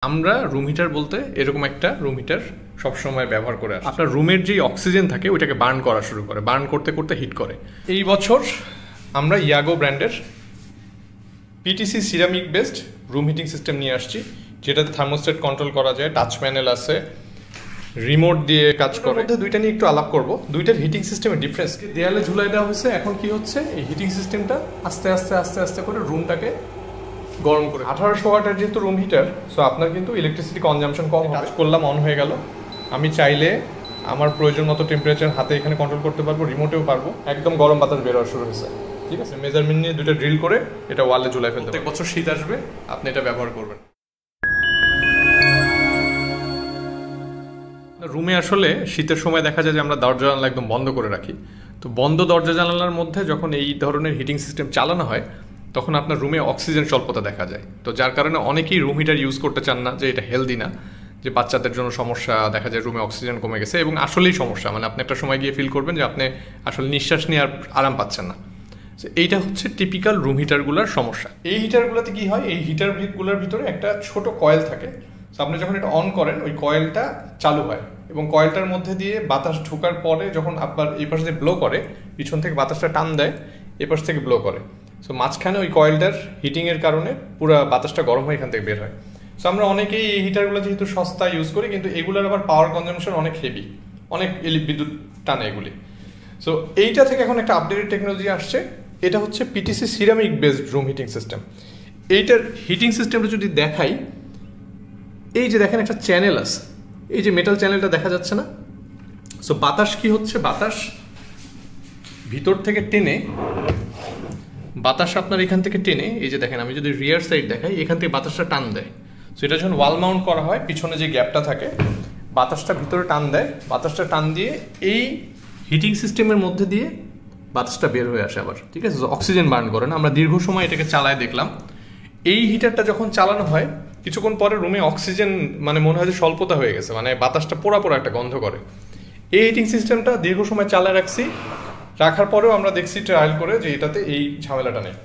আমরা room heater বলতে এরকম একটা রুম হিটার সবসময় ব্যবহার করে আসি। আপনার রুমের যে অক্সিজেন থাকে ওইটাকে বার্ন করা শুরু করে, বার্ন করতে করতে হিট করে। এই বছর আমরা ইয়াগো ব্র্যান্ডের PTC ceramic based room heating system নিয়ে আসছি, যেটাতে থার্মোস্ট্যাট কন্ট্রোল করা যায়, টাচ প্যানেল আছে, রিমোট দিয়ে কাজ করে। দুইটা নিয়ে একটু আলাপ করব, দুইটার হিটিং সিস্টেমের ডিফারেন্স। দেয়ালে ঝুলাই দেওয়া হয়েছে, এখন কি হচ্ছে এই হিটিং সিস্টেমটা আস্তে আস্তে আস্তে আস্তে করে রুমটাকে গরম করে। 1800 ওয়াটের যেহেতু রুম হিটার, সো আপনার কিন্তু ইলেকট্রিসিটি কনজাম্পশন কম। কাজ করলাম, অন হয়ে গেল। আমি চাইলে আমার প্রয়োজন মতো টেম্পারেচার হাতে এখানে কন্ট্রোল করতে পারবো, রিমোটেও পারবো। একদম গরম বাতাস বের হওয়া শুরু হয়েছে, ঠিক আছে। মেজারমেন্ট নিয়ে দুটো ড্রিল করে এটা ওয়ালে ঝুলাই ফেলতে। প্রত্যেক বছর শীত আসবে, আপনি এটা ব্যবহার করবেন। রুমে আসলে শীতের সময় দেখা যায় যে আমরা দরজা জানালা একদম বন্ধ করে রাখি। তো বন্ধ দরজা জানালার মধ্যে যখন এই ধরনের হিটিং সিস্টেম চালানো হয়, তখন আপনার রুমে অক্সিজেন স্বল্পতা দেখা যায়। তো যার কারণে অনেকেই রুম হিটার ইউজ করতে চান না, যে এটা হেলদি না, যে বাচ্চাদের জন্য সমস্যা, দেখা যায় রুমে অক্সিজেন কমে গেছে, এবং আসলেই সমস্যা। মানে আপনি একটা সময় গিয়ে ফিল করবেন যে আপনি আসলে নিঃশ্বাস নিয়ে আর আরাম পাচ্ছেন না। এইটা হচ্ছে টিপিক্যাল রুম হিটারগুলোর সমস্যা। এই হিটারগুলোতে কি হয়, এই হিটারগুলোর ভিতরে একটা ছোট কয়েল থাকে। তো আপনি যখন এটা অন করেন, ওই কয়েলটা চালু হয় এবং কয়েলটার মধ্যে দিয়ে বাতাস ঢোকার পরে যখন আপনার এই পাশে দিয়ে ব্লো করে, পিছন থেকে বাতাসটা টান দেয়, এ পাশ থেকে ব্লো করে। সো মাঝখানে ওই কয়েলটার হিটিংয়ের কারণে পুরো বাতাসটা গরম হয়ে এখান থেকে বের হয়। সো আমরা অনেকেই এই হিটারগুলো যেহেতু সস্তা ইউজ করি, কিন্তু এগুলোর আবার পাওয়ার কনজাম্পশন অনেক হেভি, অনেক বিদ্যুৎ টানে এগুলি। সো এইটা থেকে এখন একটা আপডেটেড টেকনোলজি আসছে, এটা হচ্ছে PTC ceramic based room heating system. এইটার হিটিং সিস্টেমটা যদি দেখাই, এই যে দেখেন একটা চ্যানেল আছে, এই যে মেটাল চ্যানেলটা দেখা যাচ্ছে না। সো বাতাস কি হচ্ছে, বাতাস ভিতর থেকে টেনে, বাতাস আপনার এখান থেকে টেনে, এই যে দেখেন আমি যদি রিয়ার সাইড দেখাই, এখান থেকে বাতাসটা টান দেয়। সো এটা যখন ওয়াল মাউন্ট করা হয়, পিছনে যে গ্যাপটা থাকে, বাতাসটা ভিতরে টান দেয়, বাতাসটা টান দিয়ে এই হিটিং সিস্টেমের মধ্যে দিয়ে বাতাসটা বের হয়ে আসে আবার, ঠিক আছে। অক্সিজেন বার্ন করে না। আমরা দীর্ঘ সময় এটাকে চালায় দেখলাম। এই হিটারটা যখন চালানো হয়, কিছুক্ষণ পরে রুমে অক্সিজেন মানে মনে হয় যে স্বল্পতা হয়ে গেছে, মানে বাতাসটা পোড়া পোড়া একটা গন্ধ করে। এই হিটিং সিস্টেমটা দীর্ঘ সময় চালায় রাখছি, রাখার পরেও আমরা দেখছি ট্রায়াল করে যে এটাতে এই ঝামেলাটা নেই,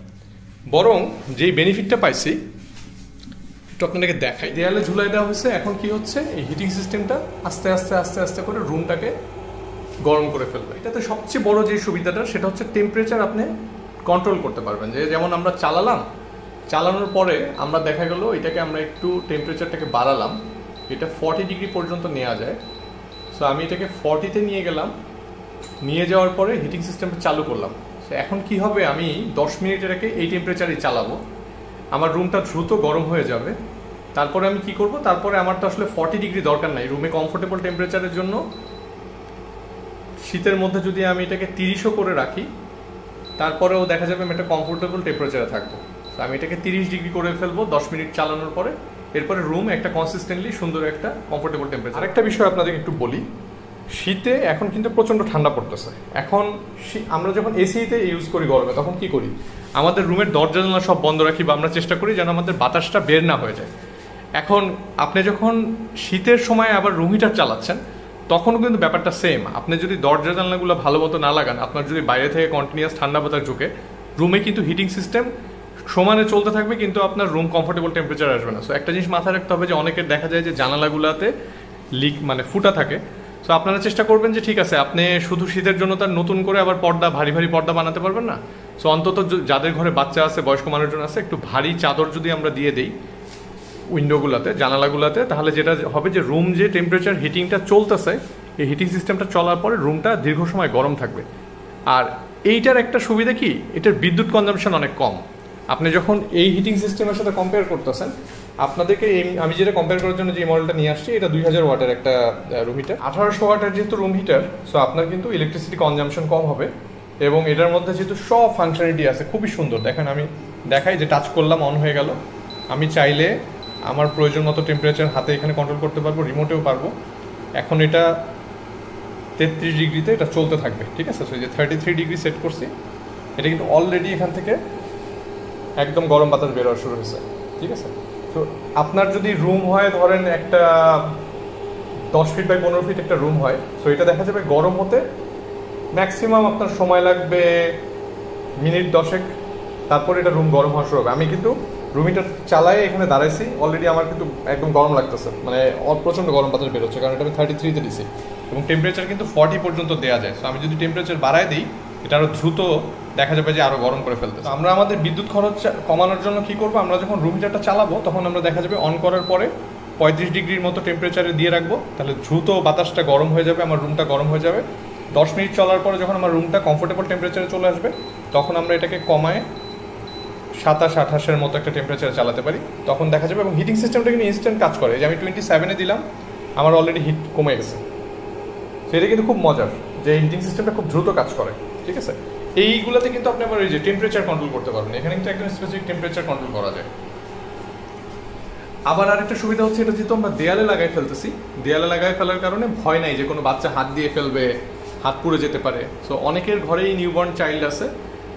বরং যেই বেনিফিটটা পাইছি একটু আপনাদেরকে দেখাই। দেয়ালে ঝুলাই দেওয়া হয়েছে, এখন কি হচ্ছে এই হিটিং সিস্টেমটা আস্তে আস্তে আস্তে আস্তে করে রুমটাকে গরম করে ফেলবে। এটাতে সবচেয়ে বড় যে সুবিধাটা, সেটা হচ্ছে টেম্পারেচার আপনি কন্ট্রোল করতে পারবেন। যে যেমন আমরা চালানোর পরে আমরা দেখা গেল এটাকে আমরা একটু টেম্পারেচারটাকে বাড়ালাম, এটা 40 ডিগ্রি পর্যন্ত নেওয়া যায়। সো আমি এটাকে 40-তে নিয়ে গেলাম, নিয়ে যাওয়ার পরে হিটিং সিস্টেমটা চালু করলাম। সো এখন কি হবে, আমি 10 মিনিট এটাকে এই টেম্পারেচারেই চালাবো, আমার রুমটা দ্রুত গরম হয়ে যাবে। তারপরে আমি কি করব, তারপরে আমার তো আসলে 40 ডিগ্রি দরকার নাই রুমে কমফোর্টেবল টেম্পারেচারের জন্য। শীতের মধ্যে যদি আমি এটাকে 30ও করে রাখি, তারপরেও দেখা যাবে আমি একটা কমফোর্টেবল টেম্পারেচারে থাকবো। তো আমি এটাকে 30 ডিগ্রি করে ফেলবো 10 মিনিট চালানোর পরে। এরপরে রুম একটা কনসিস্টেন্টলি সুন্দর একটা কমফোর্টেবল টেম্পারেচার। আরেকটা বিষয় আপনাদেরকে একটু বলি, শীতে এখন কিন্তু প্রচণ্ড ঠান্ডা পড়তেছে। এখন আমরা যখন এসিতে ইউজ করি গরমে, তখন কি করি, আমাদের রুমের দরজা জানালা সব বন্ধ রাখি, বা আমরা চেষ্টা করি যেন আমাদের বাতাসটা বের না হয়ে যায়। এখন আপনি যখন শীতের সময় আবার রুম হিটার চালাচ্ছেন, তখনও কিন্তু ব্যাপারটা সেম। আপনি যদি দরজা জানলাগুলো ভালো মতো না লাগান, আপনার যদি বাইরে থেকে কন্টিনিউয়াস ঠান্ডা বাতাস ঢুকে, রুমে কিন্তু হিটিং সিস্টেম সমানে চলতে থাকবে, কিন্তু আপনার রুম কমফোর্টেবল টেম্পারেচার আসবে না। সো একটা জিনিস মাথায় রাখতে হবে যে অনেকের দেখা যায় যে জানালাগুলোতে লিক মানে ফুটা থাকে। সো আপনারা চেষ্টা করবেন যে ঠিক আছে, আপনি শুধু শীতের জন্য তার নতুন করে আবার পর্দা, ভারী ভারী পর্দা বানাতে পারবেন না। সো অন্তত যাদের ঘরে বাচ্চা আছে, বয়স্ক মানুষজন আছে, একটু ভারী চাদর যদি আমরা দিয়ে দিই উইন্ডোগুলোতে, জানালাগুলোতে, তাহলে যেটা হবে যে রুম যে টেম্পারেচার হিটিংটা চলতেছে, এই হিটিং সিস্টেমটা চলার পরে রুমটা দীর্ঘ সময় গরম থাকবে। আর এইটার একটা সুবিধা কি, এটার বিদ্যুৎ কনজাম্পশন অনেক কম। আপনি যখন এই হিটিং সিস্টেমের সাথে কম্পেয়ার করতেছেন, আপনাদেরকে আমি যেটা কম্পেয়ার করার জন্য যে মডেলটা নিয়ে আসছি, এটা 2000 ওয়াটের একটা রুম হিটার। 1800 ওয়াটের যেহেতু রুম হিটার, সো আপনার কিন্তু ইলেকট্রিসিটি কনজাম্পশন কম হবে, এবং এটার মধ্যে যেহেতু সব ফাংশনালিটি আছে, খুবই সুন্দর। দেখেন আমি দেখাই, যে টাচ করলাম, অন হয়ে গেল। আমি চাইলে আমার প্রয়োজন মতো টেম্পারেচার হাতে এখানে কন্ট্রোল করতে পারবো, রিমোটেও পারবো। এখন এটা 33 ডিগ্রিতে এটা চলতে থাকবে, ঠিক আছে। সো এই যে 33 ডিগ্রি সেট করছি, এটা কিন্তু অলরেডি এখান থেকে একদম গরম বাতাস বের হওয়া শুরু হয়েছে, ঠিক আছে। তো আপনার যদি রুম হয়, ধরেন একটা 10 ফিট বাই 15 ফিট একটা রুম হয়, সো এটা দেখা যাবে গরম হতে ম্যাক্সিমাম আপনার সময় লাগবে মিনিট 10, তারপরে এটা রুম গরম হওয়া শুরু হবে। আমি কিন্তু রুম হিটার চালায় এখানে দাঁড়াইছি, অলরেডি আমার কিন্তু একদম গরম লাগতেছে, মানে প্রচণ্ড গরম বাতাস বেরোচ্ছে, কারণ এটা আমি 33-তে দিছি এবং টেম্পারেচার কিন্তু 40 পর্যন্ত দেওয়া যায়। সো আমি যদি টেম্পারেচার বাড়ায় দিই এটা আরও দ্রুত দেখা যাবে যে আরও গরম করে ফেলতে। আমরা আমাদের বিদ্যুৎ খরচ কমানোর জন্য কী করবো, আমরা যখন রুম হিটারটা চালাবো তখন আমরা দেখা যাবে অন করার পরে 35 ডিগ্রির মতো টেম্পারেচারে দিয়ে রাখবো, তাহলে দ্রুত বাতাসটা গরম হয়ে যাবে, আমার রুমটা গরম হয়ে যাবে। 10 মিনিট চলার পরে যখন আমার রুমটা কমফোর্টেবল টেম্পারেচারে চলে আসবে তখন আমরা এটাকে কমায় 27-28-এর মতো একটা টেম্পারেচারে চালাতে পারি, তখন দেখা যাবে। এবং হিটিং সিস্টেমটা কিন্তু ইনস্ট্যান্ট কাজ করে, যে আমি 27-এ দিলাম আমার অলরেডি হিট কমে গেছে। সেটা কিন্তু খুব মজার যে হিটিং সিস্টেমটা খুব দ্রুত কাজ করে, ঠিক আছে। এইগুলোতে কিন্তু আপনি আবার এই যে টেম্পারেচার কন্ট্রোল করতে পারবেন, এখানে কিন্তু একদম স্পেসিফিক টেম্পারেচার কন্ট্রোল করা যায়। আবার আরেকটা সুবিধা হচ্ছে এটা যেহেতু আমরা দেয়ালে লাগাই ফেলতেছি, দেয়ালে লাগাই ফেলার কারণে ভয় নাই যে কোনো বাচ্চা হাত দিয়ে ফেলবে, হাত পুড়ে যেতে পারে। সো অনেকের ঘরেই নিউবর্ন চাইল্ড আছে,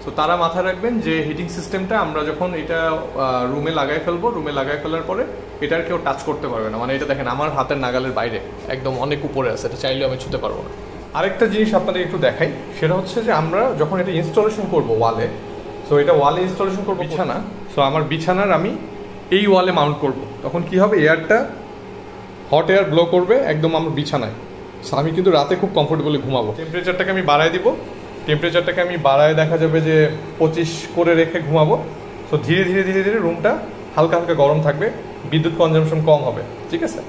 সো তারা মাথায় রাখবেন যে হিটিং সিস্টেমটা আমরা যখন এটা রুমে লাগাই ফেলবো, রুমে লাগাই ফেলার পরে এটার কেউ টাচ করতে পারবে না, মানে এটা দেখেন আমার হাতের নাগালের বাইরে একদম অনেক উপরে আছে, এটা চাইলেও আমি ছুতে পারবো না। আরেকটা জিনিস আপনাদের একটু দেখাই, সেটা হচ্ছে যে আমরা যখন এটা ইনস্টলেশন করবো ওয়ালে, সো এটা ওয়ালে ইনস্টলেশন করবো বিছানা, সো আমার বিছানার আমি এই ওয়ালে মাউন্ট করব, তখন কি হবে এয়ারটা হট এয়ার ব্লো করবে একদম আমার বিছানায়। সো আমি কিন্তু রাতে খুব কমফোর্টেবলি ঘুমাবো। টেম্পারেচারটাকে আমি বাড়ায় দিব, টেম্পারেচারটাকে আমি বাড়ায় দেখা যাবে যে 25 করে রেখে ঘুমাবো। সো ধীরে ধীরে ধীরে ধীরে রুমটা হালকা হালকা গরম থাকবে, বিদ্যুৎ কনজাম্পশন কম হবে, ঠিক আছে।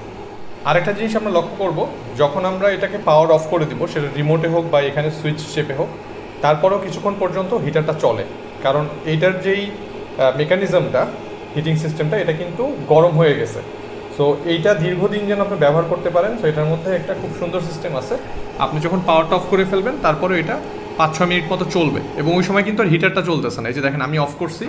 আরেকটা জিনিস আমরা লক্ষ্য করব, যখন আমরা এটাকে পাওয়ার অফ করে দিব, সেটা রিমোটে হোক বা এখানে সুইচ চেপে হোক, তারপরেও কিছুক্ষণ পর্যন্ত হিটারটা চলে, কারণ এইটার যেই মেকানিজমটা হিটিং সিস্টেমটা এটা কিন্তু গরম হয়ে গেছে। সো এইটা দীর্ঘদিন যেন আপনি ব্যবহার করতে পারেন, সো এটার মধ্যে একটা খুব সুন্দর সিস্টেম আছে। আপনি যখন পাওয়ারটা অফ করে ফেলবেন তারপরে এটা 5-6 মিনিট মতো চলবে, এবং ওই সময় কিন্তু আর হিটারটা চলতেছে না। এই যে দেখেন আমি অফ করছি,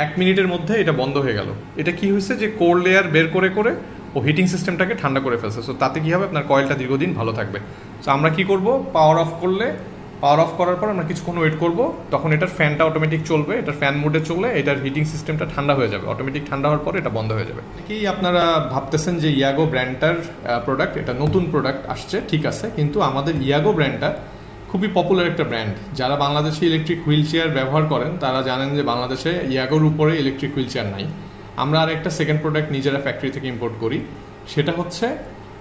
1 মিনিটের মধ্যে এটা বন্ধ হয়ে গেল। এটা কি হয়েছে যে কোর লেয়ার বের করে করে ও হিটিং সিস্টেমটাকে ঠান্ডা করে ফেলছে। সো তাতে কী হবে, আপনার কয়েলটা দীর্ঘদিন ভালো থাকবে। সো আমরা কি করব, পাওয়ার অফ করলে, পাওয়ার অফ করার পর আমরা কিছুক্ষণ ওয়েট করব, তখন এটার ফ্যানটা অটোমেটিক চলবে, এটার ফ্যান মোডে চলে এটার হিটিং সিস্টেমটা ঠান্ডা হয়ে যাবে, অটোমেটিক ঠান্ডা হওয়ার পরে এটা বন্ধ হয়ে যাবে। কি আপনারা ভাবতেছেন যে ইয়াগো ব্র্যান্ডটার প্রোডাক্ট, এটা নতুন প্রোডাক্ট আসছে, ঠিক আছে, কিন্তু আমাদের ইয়াগো ব্র্যান্ডটা খুবই পপুলার একটা ব্র্যান্ড। যারা বাংলাদেশে ইলেকট্রিক হুইল চেয়ার ব্যবহার করেন তারা জানেন যে বাংলাদেশে ইয়াগোর উপরে ইলেকট্রিক হুইল চেয়ার নাই। আমরা আর একটা সেকেন্ড প্রোডাক্ট নিজেরা ফ্যাক্টরি থেকে ইম্পোর্ট করি, সেটা হচ্ছে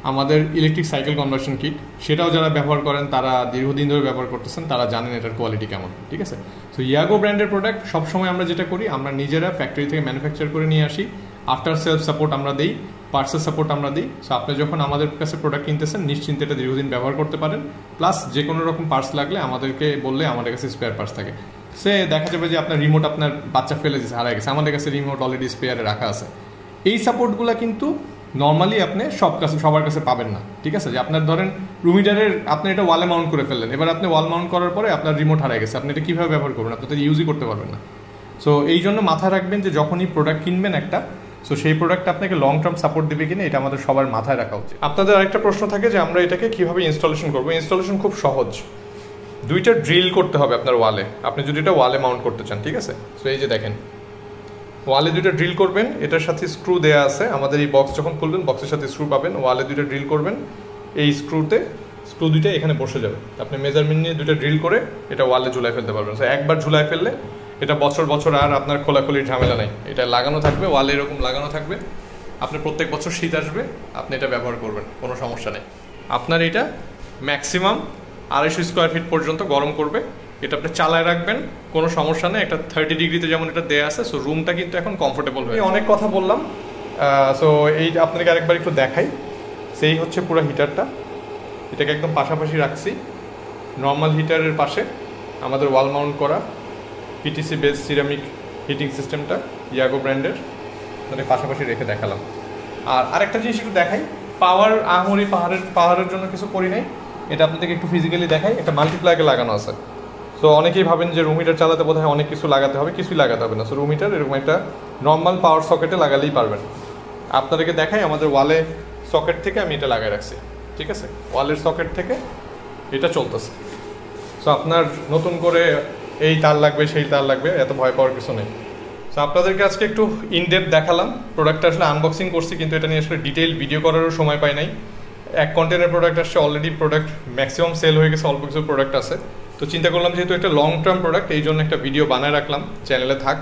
আমাদের ইলেকট্রিক সাইকেল কনভার্সন কিট। সেটাও যারা ব্যবহার করেন তারা দীর্ঘদিন ধরে ব্যবহার করতেছেন, তারা জানেন এটার কোয়ালিটি কেমন, ঠিক আছে। তো ইয়াগো ব্র্যান্ডের প্রোডাক্ট সবসময় আমরা যেটা করি, আমরা নিজেরা ফ্যাক্টরি থেকে ম্যানুফ্যাকচার করে নিয়ে আসি, আফটার সেলস সাপোর্ট আমরা দিই, পার্টসের সাপোর্ট আমরা দিই। সো আপনি যখন আমাদের কাছে প্রোডাক্ট কিনতেছেন নিশ্চিন্তে এটা দীর্ঘদিন ব্যবহার করতে পারেন, প্লাস যে কোনো রকম পার্টস লাগলে আমাদেরকে বললে আমাদের কাছে স্পেয়ার পার্টস থাকে। সে দেখা যাবে যে আপনার রিমোট আপনার বাচ্চা ফেলে দিয়েছে, হারাই গেছে, আমাদের কাছে রিমোট অলরেডি স্পেয়ারে রাখা আছে। এই সাপোর্টগুলো কিন্তু নর্মালি আপনি সবার কাছে পাবেন না, ঠিক আছে। যে আপনার ধরেন রুম হিটারের আপনি এটা ওয়ালে মাউন্ট করে ফেললেন, এবার আপনি ওয়াল মাউন্ট করার পরে আপনার রিমোট হারাই গেছে, আপনি এটা কীভাবে ব্যবহার করবেন, আপনি তো ইউজই করতে পারবেন না। সো এই জন্য মাথায় রাখবেন যে যখনই প্রোডাক্ট কিনবেন একটা, সো সেই প্রোডাক্ট আপনাকে লং টার্ম সাপোর্ট দেবে কিনা এটা আমাদের সবার মাথায় রাখা উচিত। আপনাদের আরেকটা প্রশ্ন থাকে যে আমরা এটাকে কীভাবে ইনস্টলেশন করবো। ইনস্টলেশন খুব সহজ, দুইটা ড্রিল করতে হবে আপনার ওয়ালে, আপনি যদি এটা ওয়ালে মাউন্ট করতে চান, ঠিক আছে। সো এই যে দেখেন ওয়ালে দুইটা ড্রিল করবেন, এটার সাথে স্ক্রু দেওয়া আছে, আমাদের এই বক্স যখন খুলবেন বক্সের সাথে স্ক্রু পাবেন, ওয়ালে দুইটা ড্রিল করবেন, এই স্ক্রু দুইটা এখানে বসে যাবে, আপনি মেজারমেন্ট নিয়ে দুইটা ড্রিল করে এটা ওয়ালে ঝুলাই ফেলতে পারবেন। সো একবার ঝুলাই ফেললে এটা বছর বছর আর আপনার খোলাখুলির ঝামেলা নেই, এটা লাগানো থাকবে ওয়ালে, এরকম লাগানো থাকবে, আপনার প্রত্যেক বছর শীত আসবে আপনি এটা ব্যবহার করবেন, কোনো সমস্যা নেই। আপনার এটা ম্যাক্সিমাম 250 স্কোয়ার ফিট পর্যন্ত গরম করবে, এটা আপনি চালায় রাখবেন, কোনো সমস্যা নেই। একটা 30 ডিগ্রিতে যেমন এটা দেয়া আছে, সো রুমটা কিন্তু এখন কমফোর্টেবল হয়ে। অনেক কথা বললাম, সো এই আপনাকে আরেকবার একটু দেখাই। সেই হচ্ছে পুরো হিটারটা, এটাকে একদম পাশাপাশি রাখছি, নর্মাল হিটারের পাশে আমাদের ওয়াল মাউন্ট করা পিটিসি বেস সিরামিক হিটিং সিস্টেমটা ইয়াগো ব্র্যান্ডের, মানে পাশাপাশি রেখে দেখালাম। আর আরেকটা জিনিস একটু দেখাই, পাওয়ার আহামরি পাহাড়ের জন্য কিছু করি নাই, এটা আপনাদেরকে একটু ফিজিক্যালি দেখাই। একটা মাল্টিপ্লাগে লাগানো আছে, সো অনেকেই ভাবেন যে রুম হিটার চালাতে বোধহয় অনেক কিছু লাগাতে হবে, কিছুই লাগাতে হবে না। সো রুম হিটার এরকম একটা নর্মাল পাওয়ার সকেটে লাগালেই পারবেন। আপনাদেরকে দেখাই, আমাদের ওয়ালে সকেট থেকে আমি এটা লাগাই রাখছি, ঠিক আছে, ওয়ালের সকেট থেকে এটা চলতেছে। সো আপনার নতুন করে এই তার লাগবে সেই তার লাগবে এত ভয় পাওয়ার কিছু নেই। সো আপনাদেরকে আজকে একটু ইনডেপথ দেখালাম, প্রোডাক্টটা আসলে আনবক্সিং করছি কিন্তু এটা নিয়ে আসলে ডিটেইল ভিডিও করারও সময় পাই নাই। এক কন্টেনার প্রোডাক্ট আসছে, অলরেডি প্রোডাক্ট ম্যাক্সিমাম সেল হয়ে গেছে, অল্প কিছু প্রোডাক্ট আছে। তো চিন্তা করলাম যেহেতু একটা লং টার্ম প্রোডাক্ট, এই জন্য একটা ভিডিও বানায় রাখলাম, চ্যানেলে থাক।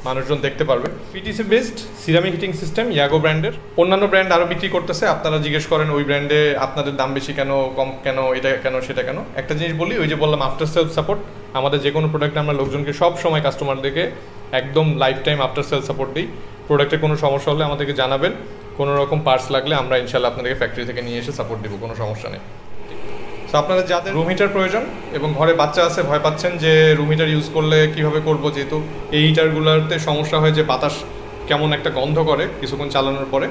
মানুষজন দেখতে পারবে। PTC based ceramic heating system, ইয়াগো ব্র্যান্ডের। অন্যান্য ব্র্যান্ড আরও বিক্রি করতেছে, আপনারা জিজ্ঞেস করেন ওই ব্র্যান্ডে আপনাদের দাম বেশি কেন, কম কেন, এটা কেন সেটা কেন। একটা জিনিস বলি, ওই যে বললাম আফটার সেল সাপোর্ট, আমাদের যে কোনো প্রোডাক্টে আমরা লোকজনকে সব সময় কাস্টমারদেরকে একদম life time after sale support দিই। প্রোডাক্টে কোনো সমস্যা হলে আমাদেরকে জানাবেন, কোনো রকম পার্টস লাগলে আমরা ইনশাল্লাহ আপনাদেরকে ফ্যাক্টরি থেকে নিয়ে এসে সাপোর্ট দিব, কোনো সমস্যা নেই। তো আপনাদের যাদের রুম হিটার প্রয়োজন এবং ঘরে বাচ্চা আছে, ভয় পাচ্ছেন যে রুম হিটার ইউজ করলে কীভাবে করবো, যেহেতু এই হিটারগুলোতে সমস্যা হয় যে বাতাস কেমন একটা গন্ধ করে কিছুক্ষণ চালানোর পরে।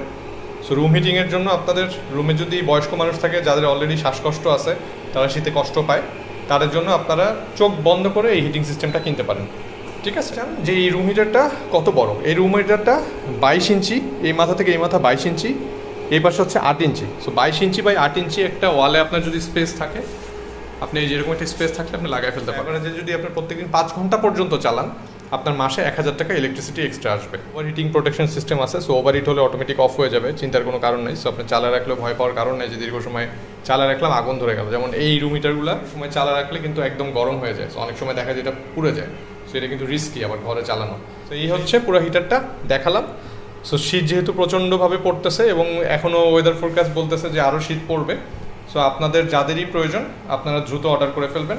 সো রুম হিটিংয়ের জন্য আপনাদের রুমে যদি বয়স্ক মানুষ থাকে, যাদের অলরেডি শ্বাসকষ্ট আছে, তারা শীতে কষ্ট পায়, তাদের জন্য আপনারা চোখ বন্ধ করে এই হিটিং সিস্টেমটা কিনতে পারেন। ঠিক আছে, যে এই রুম হিটারটা কত বড়, এই রুম হিটারটা 22 ইঞ্চি, এই মাথা থেকে এই মাথা 22 ইঞ্চি, এই পাশে হচ্ছে 8 ইঞ্চি। সো 22 ইঞ্চি বাই 8 ইঞ্চি একটা ওয়ালে আপনার যদি স্পেস থাকে, আপনি যেরকম একটা স্পেস থাকলে আপনি লাগাই ফেলতে পারবেন। যে যদি আপনি প্রত্যেকদিন 5 ঘন্টা পর্যন্ত চালান, আপনার মাসে 1000 টাকা ইলেকট্রিসিটি এক্সট্রা আসবে। ওভার হিটিং প্রোটেকশন সিস্টেম আছে, সো ওভার হিট হলে অটোমেটিক অফ হয়ে যাবে, চিন্তার কোনো কারণ নেই। সো আপনি চালা রাখলেও ভয় পাওয়ার কারণ নেই যে দীর্ঘ সময় চালা রাখলাম আগুন ধরে গেল। যেমন এই রুম হিটারগুলো সময় চালা রাখলে কিন্তু একদম গরম হয়ে যায়, সো অনেক সময় দেখা যায় এটা পুড়ে যায়। সো এটা কিন্তু রিস্কি আবার ঘরে চালানো। তো এই হচ্ছে পুরো হিটারটা দেখালাম। সো শীত যেহেতু প্রচণ্ডভাবে পড়তেছে এবং এখনও ওয়েদার ফোরকাস্ট বলতেছে যে আরও শীত পড়বে, সো আপনাদের যাদেরই প্রয়োজন আপনারা দ্রুত অর্ডার করে ফেলবেন।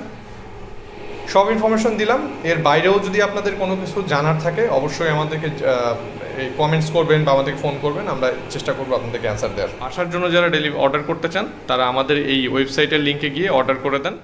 সব ইনফরমেশন দিলাম, এর বাইরেও যদি আপনাদের কোনো কিছু জানার থাকে অবশ্যই আমাদেরকে কমেন্টস করবেন বা আমাদেরকে ফোন করবেন, আমরা চেষ্টা করবো আপনাদেরকে অ্যান্সার দেওয়ার। আসার জন্য যারা অর্ডার করতে চান তারা আমাদের এই ওয়েবসাইটের লিঙ্কে গিয়ে অর্ডার করে দেন।